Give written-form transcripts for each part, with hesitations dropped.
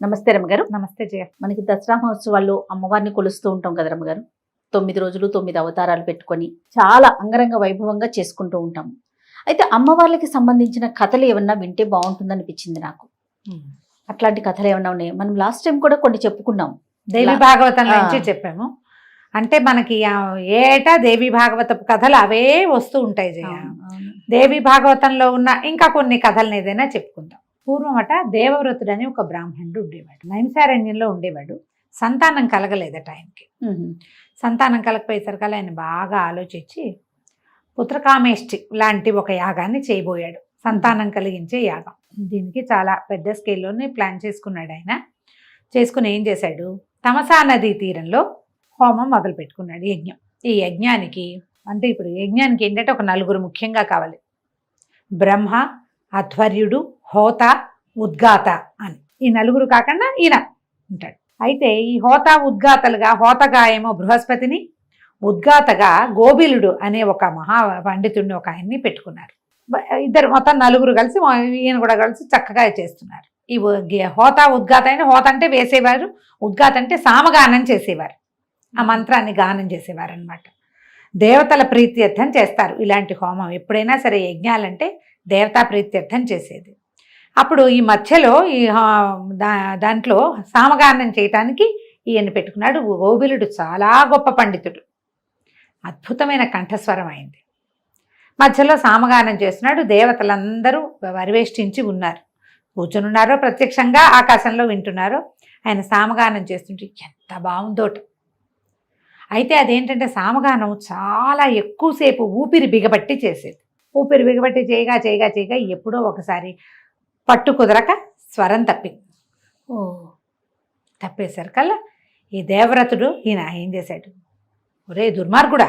నమస్తే రమ్మగారు. నమస్తే జయ. మనకి దసరా మహోత్సవాల్లో అమ్మవారిని కొలుస్తూ ఉంటాం కదా రమ్మగారు. 9 రోజులు 9 అవతారాలు పెట్టుకొని చాలా అంగరంగ వైభవంగా చేసుకుంటూ ఉంటాము. అయితే అమ్మవార్లకి సంబంధించిన కథలు ఏమన్నా వింటే బాగుంటుందనిపించింది నాకు. అట్లాంటి కథలు ఏమన్నా ఉన్నాయి? మనం లాస్ట్ టైం కూడా కొన్ని చెప్పుకున్నాం. దేవి భాగవతం నుంచి చెప్పాము. అంటే మనకి ఏటా దేవి భాగవతపు కథలు అవే వస్తూ ఉంటాయి జయ. దేవి భాగవతంలో ఉన్న ఇంకా కొన్ని కథలను ఏదైనా చెప్పుకుందాం. పూర్వమట దేవవ్రతుడు అని ఒక బ్రాహ్మణుడు ఉండేవాడు. నైమిసారణ్యంలో ఉండేవాడు. సంతానం కలగలేదట ఆయనకి. సంతానం కలగపోయేసరికల్లా ఆయన బాగా ఆలోచించి పుత్రకామేష్టి లాంటి ఒక యాగాన్ని చేయబోయాడు. సంతానం కలిగించే యాగం. దీనికి చాలా పెద్ద స్కేల్లోనే ప్లాన్ చేసుకున్నాడు ఆయన. చేసుకుని ఏం చేశాడు, తమసా నదీ తీరంలో హోమం మొదలు పెట్టుకున్నాడు, యజ్ఞం. ఈ యజ్ఞానికి అంటే ఇప్పుడు యజ్ఞానికి ఏంటంటే ఒక నలుగురు ముఖ్యంగా కావాలి. బ్రహ్మ, అధ్వర్యుడు, హోత, ఉద్గాత అని. ఈ నలుగురు కాకుండా ఈయన ఉంటాడు. అయితే ఈ హోత ఉద్గాతలుగా, హోతగా ఏమో బృహస్పతిని, ఉద్గాతగా గోబిలుడు అనే ఒక మహా పండితుడిని ఒక ఆయన్ని పెట్టుకున్నారు. ఇద్దరు మొత్తం నలుగురు కలిసి ఈయన కూడా కలిసి చక్కగా చేస్తున్నారు. ఈ హోత ఉద్గాత అయిన హోత అంటే వేసేవారు, ఉద్గాత అంటే సామగానం చేసేవారు, ఆ మంత్రాన్ని గానం చేసేవారు అనమాట. దేవతల ప్రీత్యర్థం చేస్తారు ఇలాంటి హోమం. ఎప్పుడైనా సరే యజ్ఞాలంటే దేవతా ప్రీత్యర్థం చేసేది. అప్పుడు ఈ మధ్యలో ఈ దాంట్లో సామగానం చేయటానికి ఈయన పెట్టుకున్నాడు. గోబిలుడు చాలా గొప్ప పండితుడు, అద్భుతమైన కంఠస్వరం అయింది. మధ్యలో సామగానం చేస్తున్నాడు. దేవతలందరూ పరివేష్టించి ఉన్నారు, కూర్చునున్నారో ప్రత్యక్షంగా ఆకాశంలో వింటున్నారో. ఆయన సామగానం చేస్తుంటే ఎంత బాగుందోట. అయితే అదేంటంటే సామగానం చాలా ఎక్కువసేపు ఊపిరి బిగబట్టి చేసేది. ఊపిరి బిగబట్టి చేయగా చేయగా చేయగా ఎప్పుడో ఒకసారి పట్టు కుదరక స్వరం తప్పింది. తప్పేసరికల్లా ఈ దేవవ్రతుడు ఈయన ఏం చేశాడు, ఒరే దుర్మార్గుడా,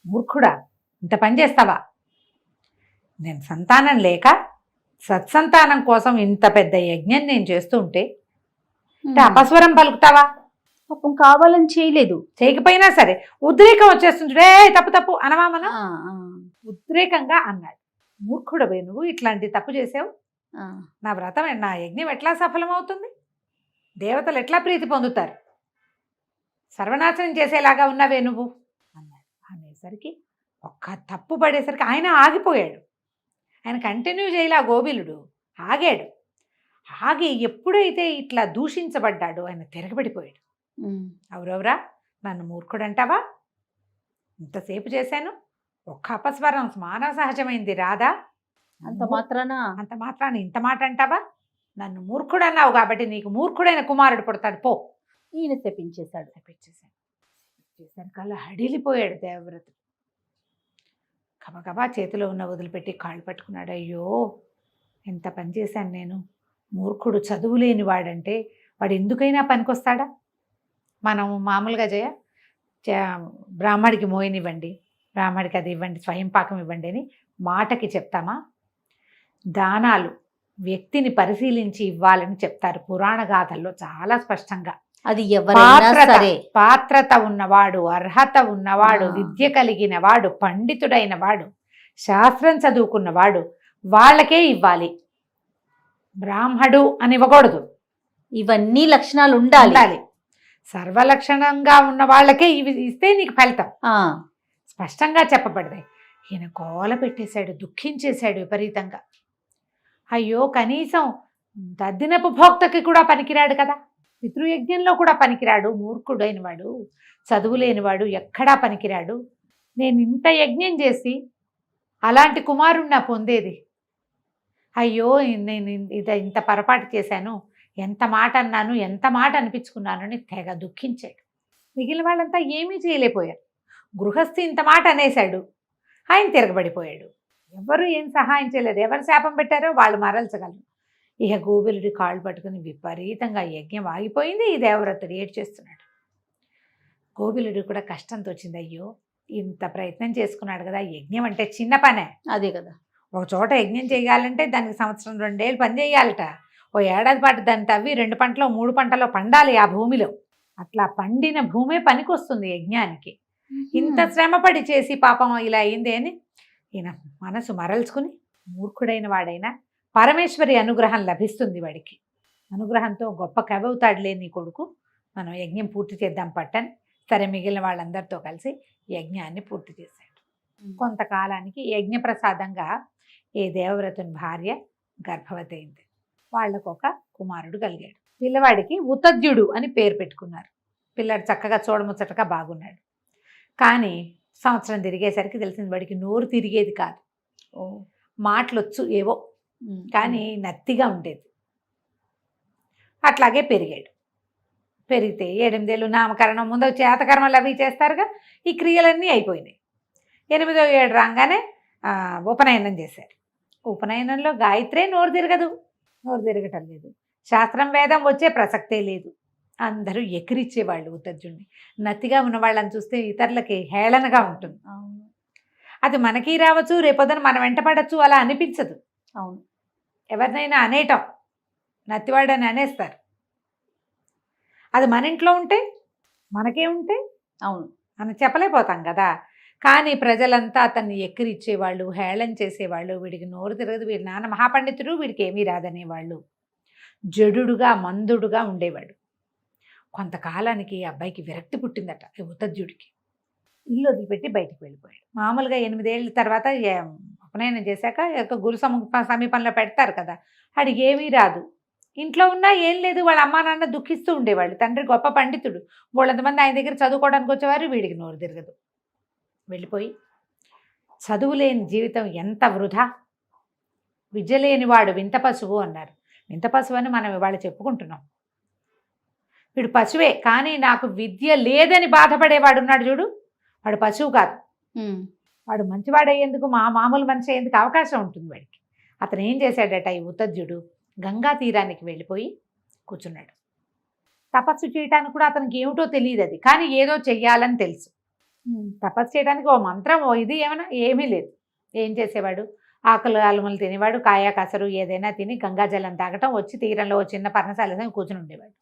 మూర్ఖుడా, ఇంత పని చేస్తావా? నేను సంతానం లేక సత్సంతానం కోసం ఇంత పెద్ద యజ్ఞం నేను చేస్తూ ఉంటే అపస్వరం పలుకుతావా? పాపం కావాలని చేయలేదు. చేయకపోయినా సరే ఉద్రేకం వచ్చేస్తుంటే తప్పు తప్పు అనవా మనం? ఉద్రేకంగా అన్నాడు. మూర్ఖుడవే నువ్వు, ఇట్లాంటి తప్పు చేసావు. నా వ్రతం, నా యజ్ఞం ఎట్లా సఫలమవుతుంది? దేవతలు ఎట్లా ప్రీతి పొందుతారు? సర్వనాశనం చేసేలాగా ఉన్నావే నువ్వు అన్నాడు. అనేసరికి ఒక్క తప్పు పడేసరికి ఆయన ఆగిపోయాడు. ఆయన కంటిన్యూ చేయలే. గోబిలుడు ఆగాడు. ఆగి ఎప్పుడైతే ఇట్లా దూషించబడ్డాడో ఆయన తిరగబడిపోయాడు. ఎవరెవరా, నన్ను మూర్ఖుడంటావా? ఇంతసేపు చేశాను, ఒక్క అపస్వరం మానవ సహజమైంది రాదా? అంత మాత్రాన ఇంత మాట అంటావా? నన్ను మూర్ఖుడు అన్నావు కాబట్టి నీకు మూర్ఖుడైన కుమారుడు పుడతాడు పో. ఈయన శపించేశాడు. చేసరికల్లా హడిలిపోయాడు దేవవ్రతుడు. గబగబా చేతిలో ఉన్న వదిలిపెట్టి కాళ్ళు పట్టుకున్నాడు. అయ్యో, ఎంత పని చేశాను నేను. మూర్ఖుడు, చదువు లేని వాడంటే వాడు ఎందుకైనా పనికొస్తాడా? మనం మామూలుగా బ్రాహ్మడికి మోయనివ్వండి, బ్రాహ్మడికి అది ఇవ్వండి, స్వయం పాకం ఇవ్వండి అని మాటకి చెప్తామా? దానాలు వ్యక్తిని పరిశీలించి ఇవ్వాలని చెప్తారు పురాణ గాథల్లో చాలా స్పష్టంగా. అది ఎవరైనా సరే పాత్రత ఉన్నవాడు, అర్హత ఉన్నవాడు, విద్య కలిగిన వాడు, పండితుడైన వాడు, శాస్త్రం చదువుకున్నవాడు, వాళ్ళకే ఇవ్వాలి. బ్రాహ్మడు అని ఇవ్వకూడదు. ఇవన్నీ లక్షణాలు ఉండాలి. సర్వలక్షణంగా ఉన్న వాళ్ళకే ఇవి ఇస్తే నీకు ఫలితం స్పష్టంగా చెప్పబడతాయి. ఈయన కోల పెట్టేశాడు, దుఃఖించేశాడు విపరీతంగా. అయ్యో, కనీసం దద్దినపు భోక్తకి కూడా పనికిరాడు కదా, పితృయజ్ఞంలో కూడా పనికిరాడు, మూర్ఖుడైన వాడు, చదువు లేనివాడు, ఎక్కడా పనికిరాడు. నేను ఇంత యజ్ఞం చేసి అలాంటి కుమారుణ్ణి పొందేది. అయ్యో, నేను ఇంత పొరపాటు చేశాను, ఎంత మాట అన్నాను, ఎంత మాట అనిపించుకున్నాను అని తెగ దుఃఖించాడు. మిగిలిన వాళ్ళంతా ఏమీ చేయలేకపోయారు. గృహస్థి ఇంత మాట అనేశాడు, ఆయన తిరగబడిపోయాడు. ఎవరు ఏం సహాయం చేయలేరు. ఎవరు శాపం పెట్టారో వాళ్ళు మరల్చగలరు. ఇక గోబిలుడి కాళ్ళు పట్టుకుని విపరీతంగా యజ్ఞం ఆగిపోయింది. ఈ దేవవ్రతుడు ఏడ్చేస్తున్నాడు. గోబిలుడు కూడా కష్టంతో వచ్చింది. అయ్యో, ఇంత ప్రయత్నం చేసుకున్నాడు కదా, యజ్ఞం అంటే చిన్న పనే. అదే కదా, ఒక చోట యజ్ఞం చేయాలంటే దానికి సంవత్సరం 2 ఏళ్ళు పని చేయాలట. ఓ ఏడాది పాటు దాన్ని తవ్వి 2 పంటలో 3 పంటలో పండాలి ఆ భూమిలో. అట్లా పండిన భూమే పనికొస్తుంది యజ్ఞానికి. ఇంత శ్రమపడి చేసి పాపం ఇలా అయింది అని ఈయన మనసు మరల్చుకుని, మూర్ఖుడైన వాడైనా పరమేశ్వరి అనుగ్రహం లభిస్తుంది వాడికి. అనుగ్రహంతో గొప్ప కవి అవుతాడులే నీ కొడుకు, మనం యజ్ఞం పూర్తి చేద్దాం పట్టని. సరే మిగిలిన వాళ్ళందరితో కలిసి యజ్ఞాన్ని పూర్తి చేశాడు. కొంతకాలానికి యజ్ఞప్రసాదంగా ఈ దేవవ్రతుని భార్య గర్భవతి అయింది. వాళ్లకు ఒక కుమారుడు కలిగాడు. పిల్లవాడికి ఉతద్యుడు అని పేరు పెట్టుకున్నారు. పిల్లాడు చక్కగా చూడముచ్చటగా బాగున్నాడు. కానీ సంవత్సరం తిరిగేసరికి తెలిసింది వాడికి నోరు తిరిగేది కాదు. మాటలొచ్చు ఏవో, కానీ నత్తిగా ఉండేది. అట్లాగే పెరిగాడు. పెరిగితే 8 ఏళ్ళు నామకరణం, ముందు చేతకర్మలు అవి చేస్తారుగా, ఈ క్రియలన్నీ అయిపోయినాయి. 8వ ఏడు రాగానే ఉపనయనం చేశారు. ఉపనయనంలో గాయత్రే నోరు తిరగదు, నోరు తిరగటం లేదు. శాస్త్రం వేదం వచ్చే ప్రసక్తే లేదు. అందరూ ఎకిరిచ్చేవాళ్ళు ఉత్తర్జుడిని. నత్తిగా ఉన్న వాళ్ళని చూస్తే ఇతరులకి హేళనగా ఉంటుంది. అది మనకి రావచ్చు, రేపొద్దున మనం వెంట పడచ్చు, అలా అనిపించదు. అవును, ఎవరినైనా అనేయటం, నత్తివాడని అనేస్తారు. అది మన ఇంట్లో ఉంటే మనకే ఉంటే అవును మనం చెప్పలేకపోతాం కదా. కానీ ప్రజలంతా అతన్ని ఎక్కిరిచ్చేవాళ్ళు, హేళన చేసేవాళ్ళు. వీడికి నోరు తిరగదు, వీడి నాన్న మహాపండితుడు, వీడికి ఏమీ రాదనేవాళ్ళు. జడుడుగా మందుడుగా ఉండేవాడు. కొంతకాలానికి అబ్బాయికి విరక్తి పుట్టిందట ఈ ఉత్తర్జుడికి. ఇల్లు వదిలిపెట్టి బయటికి వెళ్ళిపోయాడు. మామూలుగా 8 ఏళ్ళ తర్వాత ఉపనయనం చేశాక గురు సమీపంలో పెడతారు కదా, వాడికి ఏమీ రాదు. ఇంట్లో ఉన్నా ఏం లేదు, వాళ్ళ అమ్మా నాన్న దుఃఖిస్తూ ఉండేవాళ్ళు. తండ్రి గొప్ప పండితుడు, వాళ్ళంతమంది ఆయన దగ్గర చదువుకోవడానికి వచ్చేవారు. వీడికి నోరు తిరగదు. వెళ్ళిపోయి చదువు లేని జీవితం ఎంత వృధా, విద్య లేనివాడు వింత పశువు అన్నారు. వింత పశువు అని మనం ఇవాళ చెప్పుకుంటున్నాం. వీడు పశువే, కానీ నాకు విద్య లేదని బాధపడేవాడు ఉన్నాడు చూడు, వాడు పశువు కాదు. వాడు మంచివాడయ్యేందుకు, మామూలు మనిషి అయ్యేందుకు అవకాశం ఉంటుంది వాడికి. అతను ఏం చేశాడట, ఈ ఉత్తర్జుడు గంగా తీరానికి వెళ్ళిపోయి కూర్చున్నాడు. తపస్సు చేయడానికి కూడా అతనికి ఏమిటో తెలియదు అది, కానీ ఏదో చెయ్యాలని తెలుసు. తపస్సు చేయడానికి ఓ మంత్రం, ఓ ఇది ఏమైనా ఏమీ లేదు. ఏం చేసేవాడు, ఆకలి అలములు తినేవాడు, కాయ కసరు ఏదైనా తిని గంగాజలం తాగటం, వచ్చి తీరంలో ఓ చిన్న పర్ణశాల కూర్చుని ఉండేవాడు.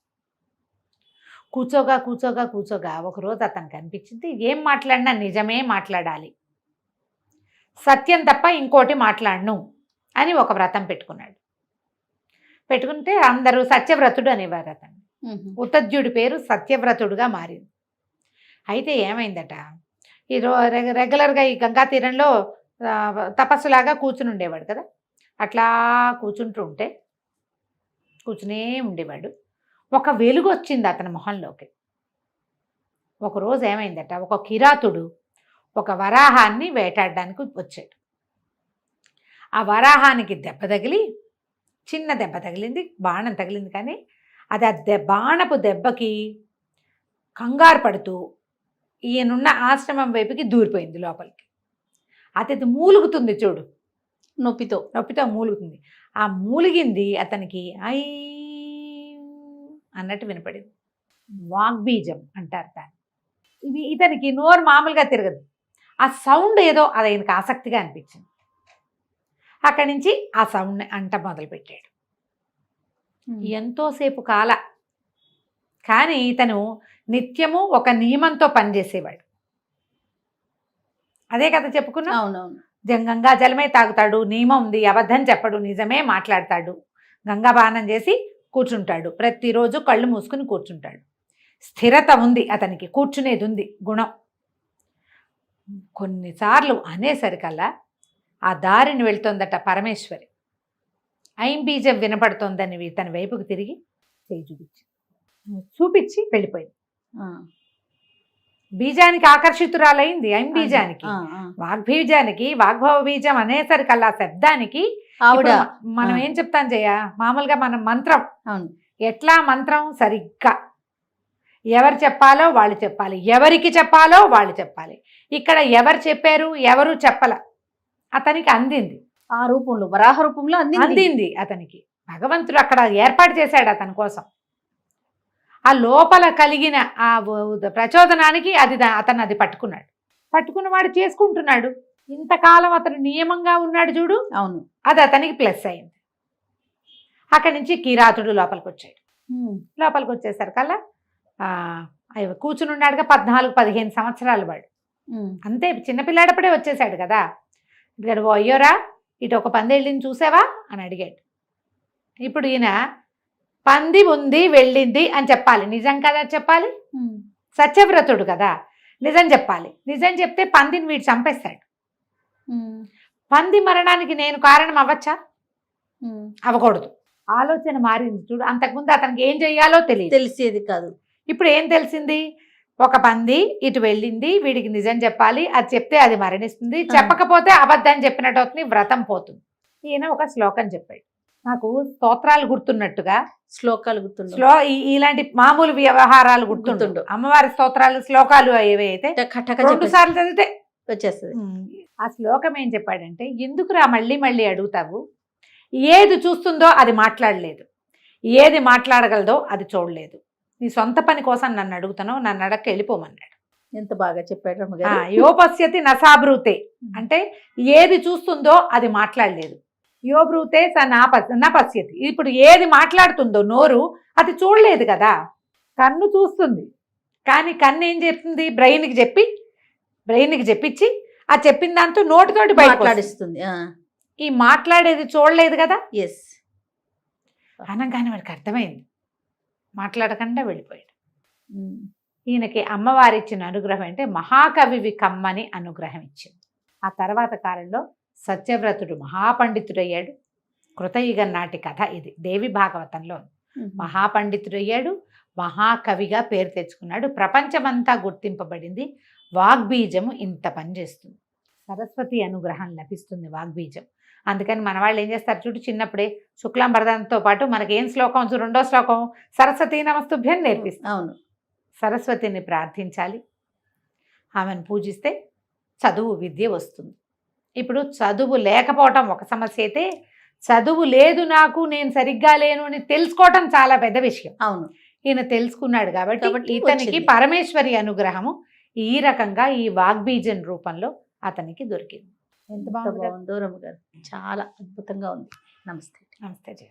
కూర్చోగా ఒకరోజు అతనికి అనిపించింది, ఏం మాట్లాడినా నిజమే మాట్లాడాలి, సత్యం తప్ప ఇంకోటి మాట్లాడను అని ఒక వ్రతం పెట్టుకున్నాడు. పెట్టుకుంటే అందరూ సత్యవ్రతుడు అనేవారు అతన్ని. ఉత్తర్జుడి పేరు సత్యవ్రతుడుగా మారింది. అయితే ఏమైందట, ఈ రెగ్యులర్గా ఈ గంగా తీరంలో తపస్సులాగా కూర్చుని ఉండేవాడు కదా. అట్లా కూర్చునే ఉండేవాడు. ఒక వెలుగు వచ్చింది అతని మొహంలోకి. ఒకరోజు ఏమైందట, ఒక కిరాతుడు ఒక వరాహాన్ని వేటాడడానికి వచ్చాడు. ఆ వరాహానికి దెబ్బ తగిలి, చిన్న దెబ్బ తగిలింది, బాణం తగిలింది. కానీ అది ఆ బాణపు దెబ్బకి కంగారు పడుతూ ఈయనున్న ఆశ్రమం వైపుకి దూరిపోయింది లోపలికి. అది మూలుగుతుంది చూడు, నొప్పితో మూలుగుతుంది. ఆ మూలిగింది అతనికి ఐ అన్నట్టు వినపడింది. వాగ్బీజం అంటారు దాన్ని. ఇతనికి నోరు మామూలుగా తిరగదు. ఆ సౌండ్ ఏదో అది ఆయనకు ఆసక్తిగా అనిపించింది. అక్కడి నుంచి ఆ సౌండ్ని అంట మొదలుపెట్టాడు. ఎంతోసేపు కానీ ఇతను నిత్యము ఒక నియమంతో పనిచేసేవాడు. అదే కదా చెప్పుకున్నా. అవునవును. గంగా జలమే తాగుతాడు, నియమం ఉంది, అబద్ధం చెప్పడు, నిజమే మాట్లాడతాడు, గంగా బాణం చేసి కూర్చుంటాడు, ప్రతిరోజు కళ్ళు మూసుకుని కూర్చుంటాడు. స్థిరత ఉంది అతనికి, కూర్చునేది ఉంది గుణం. కొన్నిసార్లు అనేసరికల్లా ఆ దారిని వెళ్తోందట పరమేశ్వరి. ఐంబీజం వినపడుతోందని తన వైపుకు తిరిగి చేయి చూపించి వెళ్ళిపోయింది. బీజానికి ఆకర్షితురాలైంది, ఐంబీజానికి. వాగ్బీజానికి, వాగ్భవ బీజం అనేసరికల్లా శబ్దానికి ఆవిడ మనం ఏం చెప్తాం జయ, మామూలుగా మనం మంత్రం ఎట్లా మంత్రం సరిగ్గా ఎవరు చెప్పాలో వాళ్ళు చెప్పాలి, ఎవరికి చెప్పాలో వాళ్ళు చెప్పాలి. ఇక్కడ ఎవరు చెప్పారు, ఎవరు చెప్పల, అతనికి అందింది. ఆ రూపంలో, వరాహ రూపంలో అందింది అతనికి. భగవంతుడు అక్కడ ఏర్పాటు చేశాడు అతని కోసం. ఆ లోపల కలిగిన ఆ ప్రచోదనానికి అతను అది పట్టుకున్నవాడు చేసుకుంటున్నాడు. ఇంతకాలం అతను నియమంగా ఉన్నాడు చూడు. అవును, అది అతనికి ప్లస్ అయింది. అక్కడి నుంచి కిరాతుడు లోపలికి వచ్చాడు. లోపలికి వచ్చేసరికల్లా కూర్చుని ఉన్నాడుగా. 14-15 సంవత్సరాలు వాడు. అంతే, చిన్నపిల్లాడప్పుడే వచ్చేసాడు కదా. ఇక్కడ అయ్యోరా, ఇటు ఒక 10 ఏళ్ళని చూసావా అని అడిగాడు. ఇప్పుడు ఈయన పంది ఉంది వెళ్ళింది అని చెప్పాలి. నిజం కదా చెప్పాలి. సత్యవ్రతుడు కదా, నిజం చెప్పాలి. నిజం చెప్తే పందిని వీడు చంపేస్తాడు. పంది మరణానికి నేను కారణం అవ్వచ్చా? అవ్వకూడదు. ఆలోచన మారింది చూడు. అంతకుముందు అతనికి ఏం చెయ్యాలో తెలిసేది కాదు. ఇప్పుడు ఏం తెలిసింది? ఒక పంది ఇటు వెళ్ళింది, వీడికి నిజం చెప్పాలి, అది చెప్తే అది మరణిస్తుంది, చెప్పకపోతే అబద్ధం చెప్పినట్టు అవుతుంది, వ్రతం పోతుంది. ఈయన ఒక శ్లోకం చెప్పాడు. నాకు స్తోత్రాలు గుర్తున్నట్టుగా శ్లోకాలు గుర్తుండు, ఇలాంటి మామూలు వ్యవహారాలు గుర్తుండు. అమ్మవారి స్తోత్రాలు శ్లోకాలు ఏవైతే 2 సార్లు చదివితే వచ్చేస్తుంది. ఆ శ్లోకం ఏం చెప్పాడంటే, ఎందుకురా మళ్ళీ మళ్ళీ అడుగుతావు? ఏది చూస్తుందో అది మాట్లాడలేదు, ఏది మాట్లాడగలదో అది చూడలేదు. నీ సొంత పని కోసం నన్ను అడుగుతానో, నన్ను అడక్క వెళ్ళిపోమన్నాడు. ఎంత బాగా చెప్పాడు రమ్మగారు. యోపశ్యతి నసాబ్రూతే అంటే ఏది చూస్తుందో అది మాట్లాడలేదు. యోబ్రూతే నపశ్యతి. ఇప్పుడు ఏది మాట్లాడుతుందో నోరు, అది చూడలేదు కదా. కన్ను చూస్తుంది, కానీ కన్ను ఏం చెప్తుంది? బ్రెయిన్కి చెప్పించి ఆ చెప్పిన దాంతో నోటితోటి మాట్లాడిస్తుంది. ఈ మాట్లాడేది చూడలేదు కదా. ఎస్ అనగానే వాడికి అర్థమైంది, మాట్లాడకుండా వెళ్ళిపోయాడు. ఈయనకి అమ్మవారి ఇచ్చిన అనుగ్రహం అంటే మహాకవివి కమ్మని అనుగ్రహం ఇచ్చింది. ఆ తర్వాత కాలంలో సత్యవ్రతుడు మహాపండితుడయ్యాడు. కృతయుగం నాటి కథ ఇది. దేవి భాగవతంలో మహాపండితుడయ్యాడు, మహాకవిగా పేరు తెచ్చుకున్నాడు. ప్రపంచమంతా గుర్తింపబడింది. వాగ్బీజము ఇంత పనిచేస్తుంది. సరస్వతి అనుగ్రహం లభిస్తుంది వాగ్బీజం. అందుకని మన వాళ్ళు ఏం చేస్తారు చూడు, చిన్నప్పుడే శుక్లాం వరదంతో పాటు మనకి ఏం శ్లోకం, 2వ శ్లోకం సరస్వతి నమస్తుభ్యం నేర్పిస్తాం. అవును, సరస్వతిని ప్రార్థించాలి, ఆమెను పూజిస్తే చదువు విద్య వస్తుంది. ఇప్పుడు చదువు లేకపోవటం ఒక సమస్య అయితే, చదువు లేదు నాకు, నేను సరిగ్గా లేను అని తెలుసుకోవటం చాలా పెద్ద విషయం. అవును, ఈయన తెలుసుకున్నాడు కాబట్టి ఇతనికి పరమేశ్వరి అనుగ్రహము ఈ రకంగా ఈ వాగ్బీజం రూపంలో అతనికి దొరికింది. ఎంత బాగుందో రమ్మగారు, చాలా అద్భుతంగా ఉంది. నమస్తే. నమస్తే.